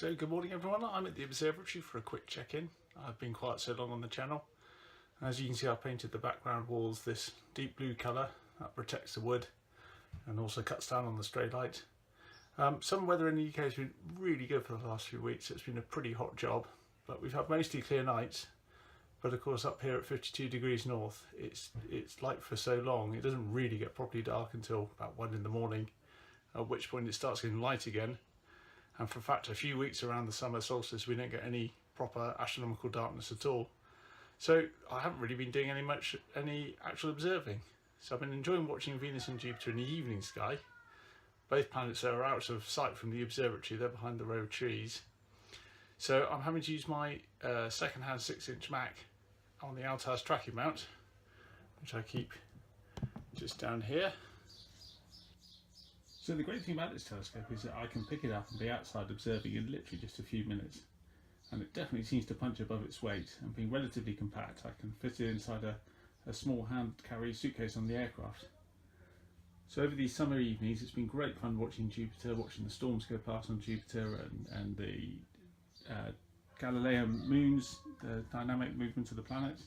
So good morning everyone, I'm at the Observatory for a quick check-in. I've been quiet so long on the channel. As you can see, I've painted the background walls this deep blue colour that protects the wood and also cuts down on the stray light. Summer weather in the UK has been really good for the last few weeks. It's been a pretty hot job, but we've had mostly clear nights. But of course up here at 52 degrees north, it's light for so long, it doesn't really get properly dark until about 1 in the morning, at which point it starts getting light again. And for fact, a few weeks around the summer solstice, we don't get any proper astronomical darkness at all. So I haven't really been doing any actual observing. So I've been enjoying watching Venus and Jupiter in the evening sky. Both planets are out of sight from the observatory, they're behind the row of trees. So I'm having to use my second-hand 6-inch Mac on the Altaz tracking mount, which I keep just down here. So the great thing about this telescope is that I can pick it up and be outside observing in literally just a few minutes. And it definitely seems to punch above its weight, and being relatively compact, I can fit it inside a small hand carry suitcase on the aircraft. So over these summer evenings it's been great fun watching Jupiter, watching the storms go past on Jupiter and the Galilean moons, the dynamic movement of the planets,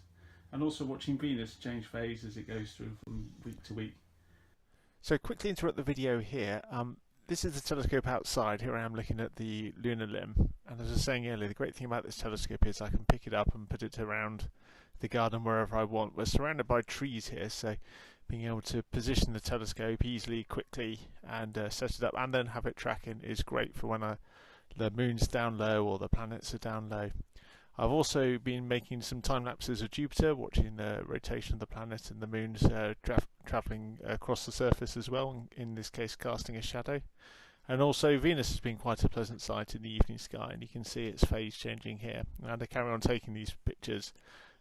and also watching Venus change phase as it goes through from week to week. So quickly interrupt the video here. This is the telescope outside. Here I am looking at the lunar limb, and as I was saying earlier, the great thing about this telescope is I can pick it up and put it around the garden wherever I want. We're surrounded by trees here, so being able to position the telescope easily, quickly, and set it up and then have it tracking is great for when the moon's down low or the planets are down low. I've also been making some time lapses of Jupiter, watching the rotation of the planet and the moon's travelling across the surface as well, in this case casting a shadow. And also Venus has been quite a pleasant sight in the evening sky, and you can see its phase changing here. And I carry on taking these pictures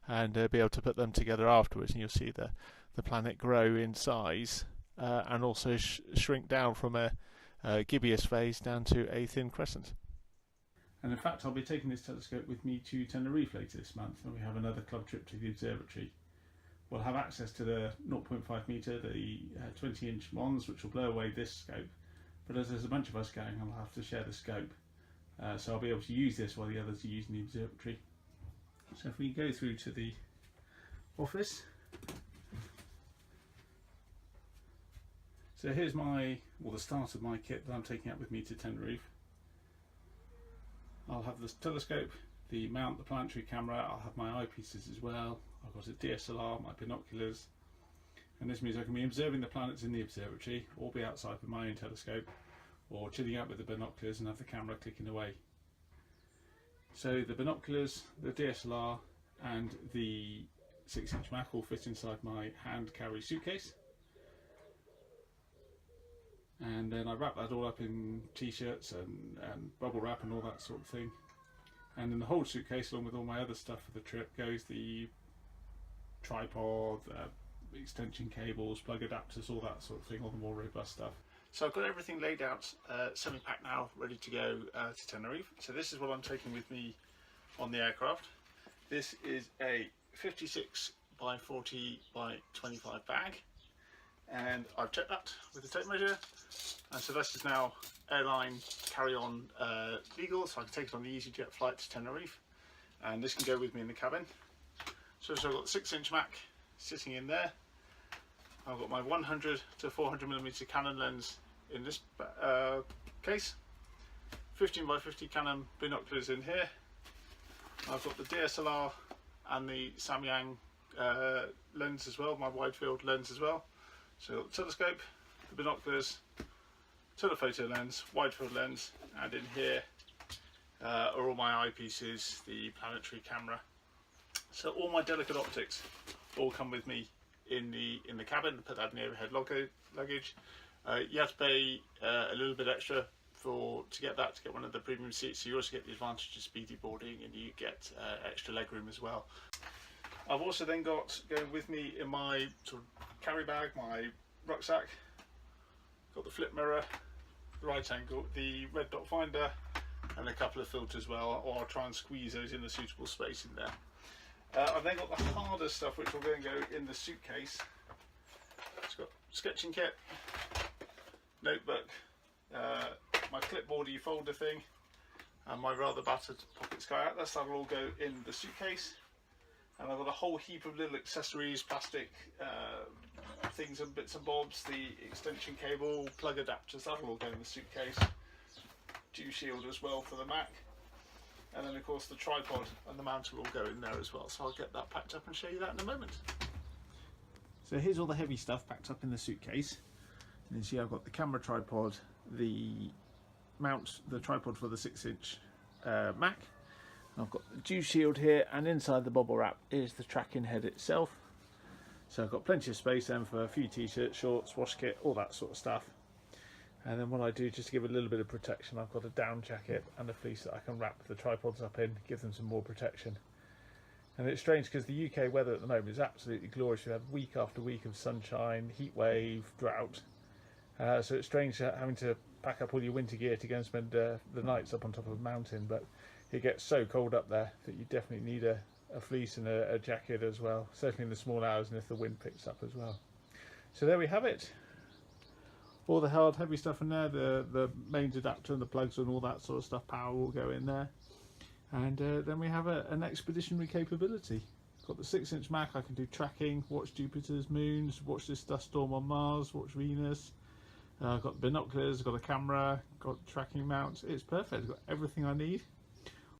and be able to put them together afterwards, and you'll see the planet grow in size and also shrink down from a gibbous phase down to a thin crescent. And in fact, I'll be taking this telescope with me to Tenerife later this month when we have another club trip to the observatory. We'll have access to the 0.5 metre, the 20-inch Mons, which will blow away this scope. But as there's a bunch of us going, I'll have to share the scope. So I'll be able to use this while the others are using the observatory. So if we go through to the office. So here's the start of my kit that I'm taking out with me to Tenerife. I'll have the telescope, the mount, the planetary camera, I'll have my eyepieces as well. I've got a DSLR, my binoculars, and this means I can be observing the planets in the observatory or be outside with my own telescope or chilling out with the binoculars and have the camera clicking away. So the binoculars, the DSLR and the 6-inch Mac all fit inside my hand carry suitcase. And then I wrap that all up in t-shirts and bubble wrap and all that sort of thing. And in the whole suitcase, along with all my other stuff for the trip, goes the tripod, extension cables, plug adapters, all that sort of thing, all the more robust stuff. So I've got everything laid out, semi-packed now, ready to go to Tenerife. So this is what I'm taking with me on the aircraft. This is a 56 by 40 by 25 bag. And I've checked that with the tape measure, and so this is now airline carry-on legal, so I can take it on the EasyJet flight to Tenerife, and this can go with me in the cabin. So I've got the 6-inch Mac sitting in there. I've got my 100 to 400mm Canon lens in this case, 15 by 50 Canon binoculars in here. I've got the DSLR and the Samyang lens as well, my wide field lens as well. So the telescope, the binoculars, telephoto lens, wide field lens, and in here are all my eyepieces, the planetary camera. So all my delicate optics all come with me in the cabin. Put that in the overhead luggage. You have to pay a little bit extra to get one of the premium seats. So you also get the advantage of speedy boarding, and you get extra legroom as well. I've also then got going with me in my sort of carry bag, my rucksack, got the flip mirror, the right angle, the red dot finder, and a couple of filters as well, or I'll try and squeeze those in a suitable space in there. I've then got the harder stuff which will then go in the suitcase. It's got sketching kit, notebook, my clipboardy folder thing, and my rather battered pocket sky atlas. That'll all go in the suitcase. And I've got a whole heap of little accessories, plastic things and bits and bobs, the extension cable, plug adapters, that'll all go in the suitcase. Dew shield as well for the Mac. And then of course the tripod and the mount will all go in there as well. So I'll get that packed up and show you that in a moment. So here's all the heavy stuff packed up in the suitcase. And you see I've got the camera tripod, the mount, the tripod for the 6-inch Mac. I've got the dew shield here, and inside the bubble wrap is the tracking head itself. So I've got plenty of space then for a few t-shirts, shorts, wash kit, all that sort of stuff. And then what I do, just to give a little bit of protection, I've got a down jacket and a fleece that I can wrap the tripods up in, give them some more protection. And it's strange because the UK weather at the moment is absolutely glorious. We've had week after week of sunshine, heat wave, drought. So it's strange having to pack up all your winter gear to go and spend the nights up on top of a mountain, but it gets so cold up there that you definitely need a fleece and a jacket as well, certainly in the small hours and if the wind picks up as well. So there we have it. All the hard heavy stuff in there, the mains adapter and the plugs and all that sort of stuff, power will go in there. And then we have an expeditionary capability. Got the 6-inch Mac, I can do tracking, watch Jupiter's moons, watch this dust storm on Mars, watch Venus. I've got binoculars, got a camera, got tracking mounts. It's perfect, I've got everything I need.